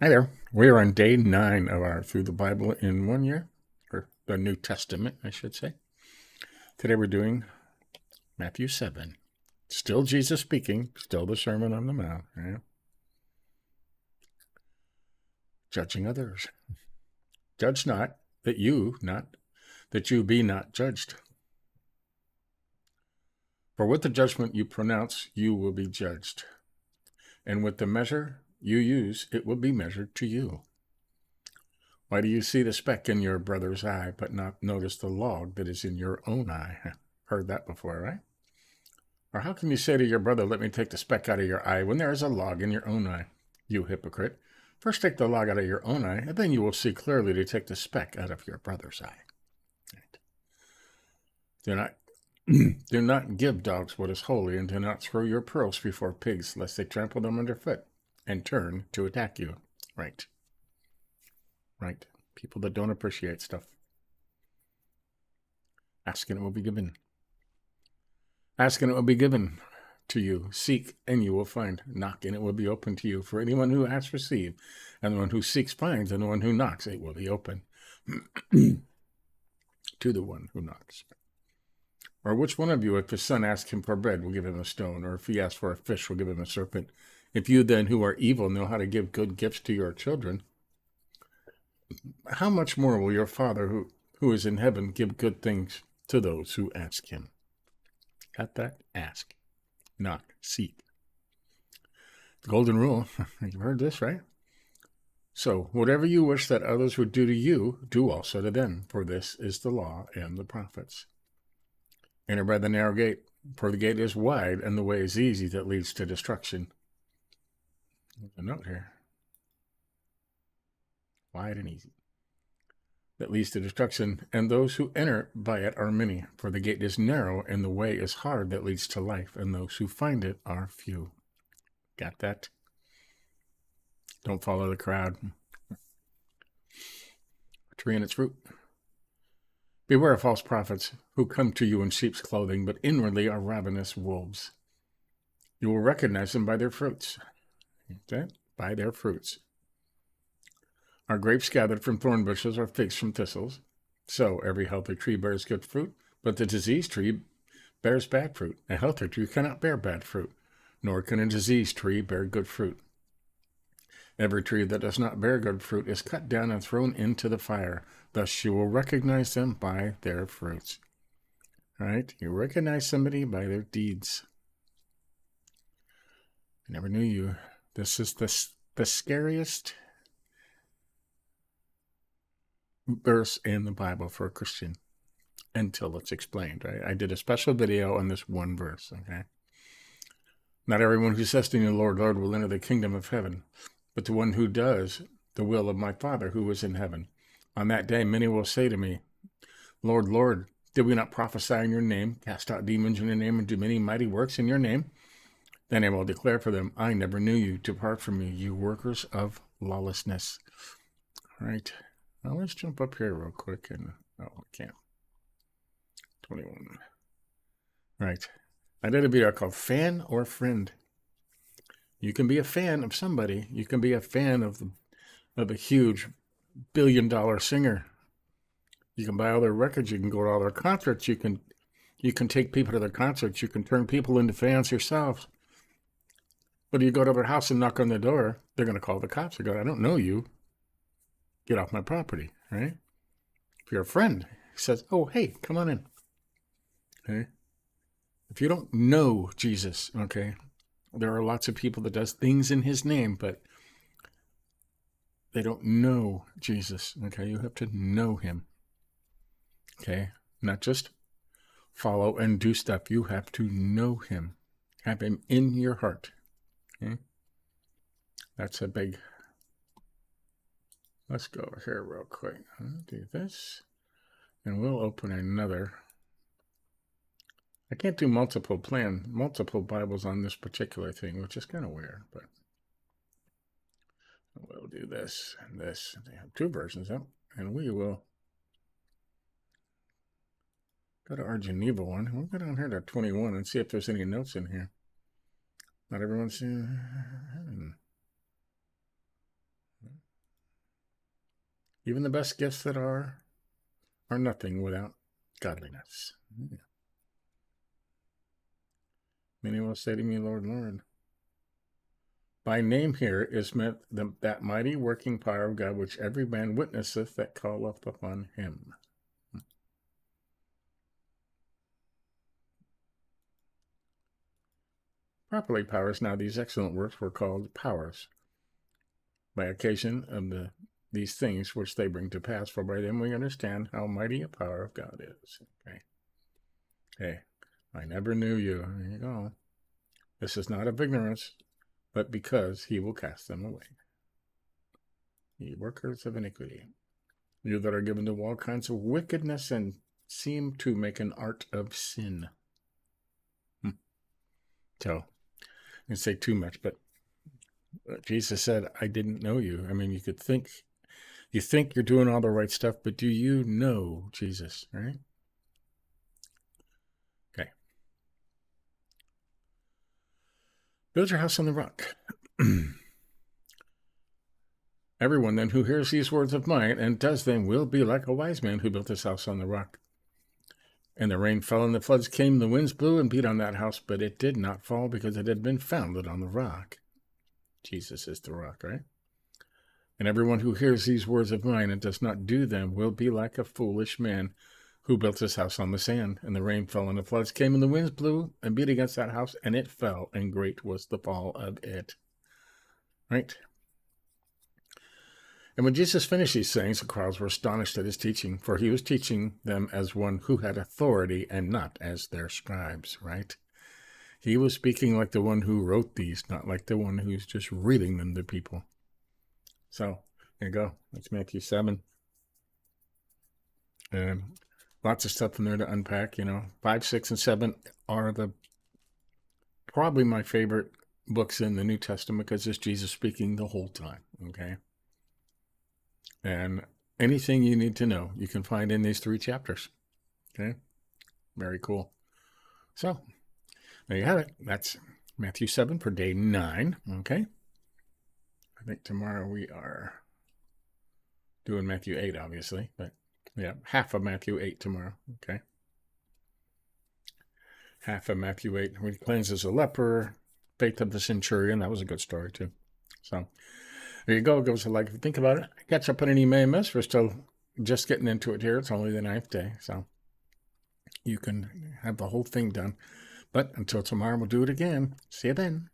Hi there. We are on day 9 of our Through the Bible in 1 Year, or the New Testament, I should say. Today we're doing Matthew 7. Still Jesus speaking, still the Sermon on the Mount, right? Judging others. Judge not, that you be not judged. For with the judgment you pronounce, you will be judged. And with the measure you use, it will be measured to you. Why do you see the speck in your brother's eye, but not notice the log that is in your own eye? Heard that before, right? Or how can you say to your brother, let me take the speck out of your eye, when there is a log in your own eye? You hypocrite. First take the log out of your own eye, and then you will see clearly to take the speck out of your brother's eye. Do not do not give dogs what is holy, and do not throw your pearls before pigs, lest they trample them underfoot and turn to attack you. Right. Right. People that don't appreciate stuff. Ask and it will be given. Ask and it will be given to you. Seek and you will find. Knock and it will be open to you. For anyone who asks, receive, and the one who seeks finds, and the one who knocks, it will be open to the one who knocks. Or which one of you, if his son asks him for bread, will give him a stone? Or if he asks for a fish, will give him a serpent? If you then, who are evil, know how to give good gifts to your children, how much more will your Father who is in heaven give good things to those who ask him? Got that? Ask. Knock. Seek. The golden rule. You've heard this, right? So, whatever you wish that others would do to you, do also to them, for this is the law and the prophets. Enter by the narrow gate, for the gate is wide and the way is easy that leads to destruction. There's a note here. Wide and easy. That leads to destruction, and those who enter by it are many, for the gate is narrow and the way is hard that leads to life, and those who find it are few. Got that? Don't follow the crowd. A tree and its fruit. Beware of false prophets who come to you in sheep's clothing, but inwardly are ravenous wolves. You will recognize them by their fruits. Okay? By their fruits. Are grapes gathered from thorn bushes or figs from thistles? So every healthy tree bears good fruit, but the diseased tree bears bad fruit. A healthy tree cannot bear bad fruit, nor can a diseased tree bear good fruit. Every tree that does not bear good fruit is cut down and thrown into the fire. Thus you will recognize them by their fruits. Right? You recognize somebody by their deeds. I never knew you. This is the scariest verse in the Bible for a Christian until it's explained. Right? I did a special video on this one verse. Okay. Not everyone who says to me, Lord, Lord, will enter the kingdom of heaven, but the one who does the will of my Father who is in heaven. On that day, many will say to me, Lord, Lord, did we not prophesy in your name, cast out demons in your name, and do many mighty works in your name? Then I will declare for them, I never knew you. Depart from me, you workers of lawlessness. All right. Now let's jump up here real quick. I can't. 21. Right. I did a video called Fan or Friend. You can be a fan of somebody. You can be a fan of a huge billion-dollar singer. You can buy all their records. You can go to all their concerts. You can take people to their concerts. You can turn people into fans yourself. But you go to their house and knock on their door, they're going to call the cops. They go, I don't know you. Get off my property, right? If you're a friend, he says, oh, hey, come on in. Okay? If you don't know Jesus, okay, there are lots of people that does things in his name, but they don't know Jesus, okay? You have to know him, okay? Not just follow and do stuff. You have to know him. Have him in your heart, okay? That's a big... Let's go over here real quick. I'll do this, and we'll open another. I can't do multiple Bibles on this particular thing, which is kind of weird, but we'll do this and this. They have two versions up, and we will go to our Geneva one. We'll go down here to 21 and see if there's any notes in here. Not everyone's in. Even the best gifts that are nothing without godliness. Many will say to me, Lord, Lord. By name here is meant that mighty working power of God, which every man witnesseth that calleth upon him. Properly powers, now these excellent works were called powers, by occasion of these things which they bring to pass, for by them we understand how mighty a power of God is. Okay. Hey, I never knew you. There you go. This is not of ignorance, but because he will cast them away. Ye workers of iniquity, you that are given to all kinds of wickedness and seem to make an art of sin. So, I didn't say too much, but Jesus said, I didn't know you. I mean, you think you're doing all the right stuff, but do you know Jesus, right? Okay. Build your house on the rock. Everyone then who hears these words of mine and does them will be like a wise man who built his house on the rock. And the rain fell and the floods came, the winds blew and beat on that house, but it did not fall because it had been founded on the rock. Jesus is the rock, right? And everyone who hears these words of mine and does not do them will be like a foolish man who built his house on the sand. And the rain fell and the floods came and the winds blew and beat against that house, and it fell, and great was the fall of it. Right? And when Jesus finished these sayings, the crowds were astonished at his teaching, for he was teaching them as one who had authority and not as their scribes, right? He was speaking like the one who wrote these, not like the one who's just reading them to people. So, there you go. That's Matthew 7. And lots of stuff in there to unpack, 5, 6, and 7 are probably my favorite books in the New Testament because it's Jesus speaking the whole time, okay? And anything you need to know, you can find in these 3 chapters. Okay? Very cool. So, there you have it. That's Matthew 7 for day 9. Okay? I think tomorrow we are doing Matthew 8, obviously. But, yeah, half of Matthew 8 tomorrow. Okay? Half of Matthew 8. When he cleanses a leper, faith of the centurion. That was a good story, too. So, there you go. Give us a like if you think about it. Catch up on any miss. We're still just getting into it here. It's only the 9th day, so you can have the whole thing done. But until tomorrow, we'll do it again. See you then.